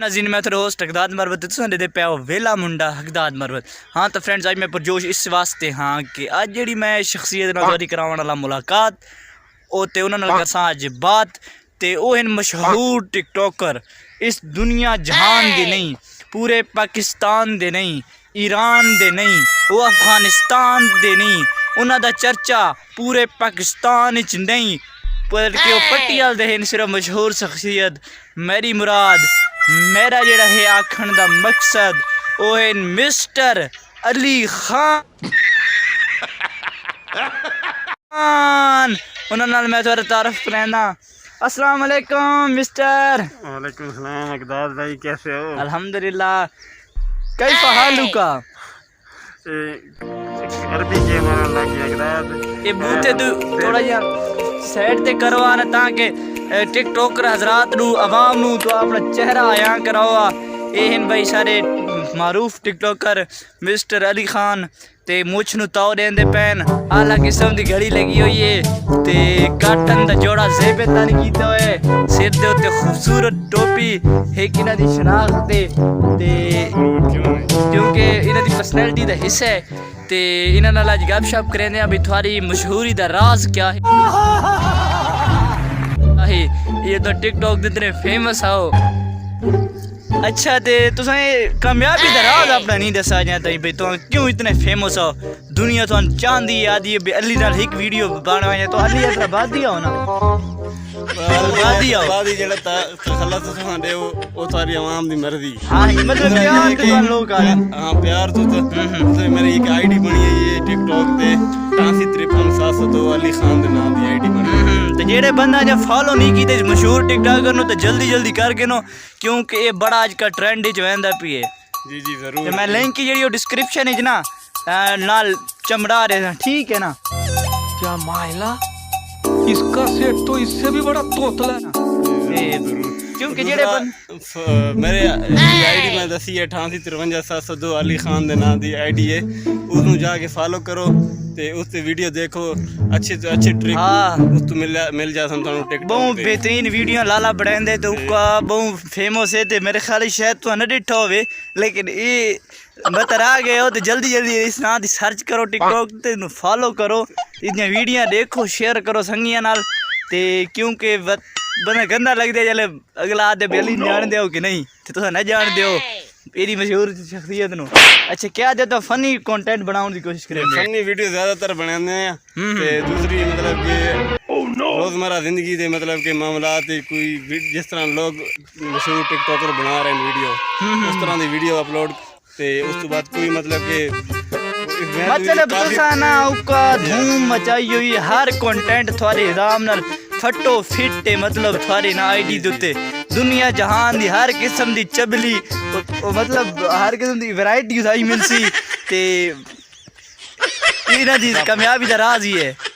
नाज़रीन मैं थोड़ा होस्ट हकदाद मरवत तुसें दे पे वेला मुंडा हकदाद मरवत। हाँ तो फ्रेंड्स अज मैं पुरजोश इस वास्ते हाँ कि अज जी मैं शख्सियत नाल कराने वाला मुलाकात ओ ते उन्हां नाल करसां अज बात ते ओ हैं मशहूर टिकटॉकर इस दुनिया जहान दे नहीं, पूरे पाकिस्तान दे नहीं, ईरान दे नहीं, वो अफगानिस्तान दे नहीं, उन्हां दा चर्चा पूरे पाकिस्तान च नहीं बल्कि वो पट्टियाल दे हैं सिर्फ मशहूर शख्सियत मेरी मुराद मेरा जेड़ा है आखण दा मकसद वो है मिस्टर अली खान। उन्हां नाल मैं थोड़ा तारफ कराना। अस्सलाम वालेकुम मिस्टर। वालेकुम सलाम हकदाद भाई, कैसे हो? अल्हम्दुलिल्लाह। कैफ हालुका? अरबी के माना लगी हकदाद। ये बूते तू थोड़ा जा साइड ते करवा ना ताकि टिकटॉकर हजरात नू अवाम नू तो अपना चेहरा आया करावा। ये हैं भाई सारे मारूफ टिकटॉकर मिस्टर अली खान ते मुछ नू ताव देंदे पैन आला किस्म दी घड़ी लगी हुई है ते काटन दा जोड़ा जेबे तान कीता होए सिर दे उत्ते खूबसूरत टोपी है किना दी शनाख्त ते क्योंकि इन्हां दी पर्सनैलिटी दा हिस्सा है ते इन्हां नाल अज गपशप करेंदे आ भी थोड़ी मशहूरी दा राज क्या है। ये तो टिकटॉक दे इतने फेमस आओ। अच्छा ते तुसें कामयाबी दा राज अपना नहीं दसा जां ताई भाई तुम क्यों इतने फेमस हो? दुनिया तो चांदी आदि अली नाल एक वीडियो बनावा तो अली इतना बादी हो ना बादी हो बादी जेड़ा तखल्लुस सुहांदे ओ सारी आवाम दी मर्जी। हां मतलब प्यार तो लोग आ हां प्यार तो मेरी एक आईडी बनी है ये टिकटॉक ते 835372 अली खान दे नाम दी आईडी बनी है। ते जेड़े बंदा जब फॉलो नहीं कीते मशहूर टिकटॉकर नो तो जल्दी जल्दी करके नो क्योंकि ये बड़ा आज का ट्रेंड च वंदा पी है। जी जी जरूर। ते मैं लिंक की जेड़ी डिस्क्रिप्शन है ना नाल चमड़ा रहे हैं, ठीक है ना? क्या मायला इसका सेट तो इससे भी बड़ा तोतला है। क्योंकि जेड़े मेरे आईडी में दसी है 885372 अली खान दे नाम दी आईडी है, उसनु जाके फॉलो करो ते उस ते वीडियो देखो अच्छे से अच्छे ट्रिक उस तो मिल जा सन थानू टिकटॉक बहुत बेहतरीन वीडियो लाला बनांदे तो उका बहुत फेमस है ते मेरे ख्याल शायद तो न डिठा होवे लेकिन ये बतर आ गए हो तो जल्दी जल्दी इस नाम दी सर्च करो टिकटॉक ते फॉलो करो इतनी वीडियो देखो शेयर करो संगिया नाल ते क्योंकि बंदा गंदा लगदे जले अगला आदे बेली जान दे कि नहीं ते तुस न जान दे मेरी मशहूर शख्सियत नु। अच्छा क्या दे तो फनी कंटेंट बनाने की कोशिश करें? फनी वीडियो ज्यादातर बनाने हैं ते दूसरी मतलब कि रोजमर्रा जिंदगी दे मतलब के मामलात कोई जिस तरह लोग मशहूर टिकटॉकर बना रहे हैं वीडियो उस तरह की वीडियो अपलोड ते उस तो बाद कोई मतलब के मतलब तुसाना उका धूम मचाई हुई हर कंटेंट थोड़े आराम नाल फटो फिट मतलब थोड़ी ना आईडी दुते दुनिया जहान दी हर किस्म दी चबली मतलब हर किस्म दी वैरायटी उसाई मिलसी ते इन्हां दी कामयाबी दा राज ही है।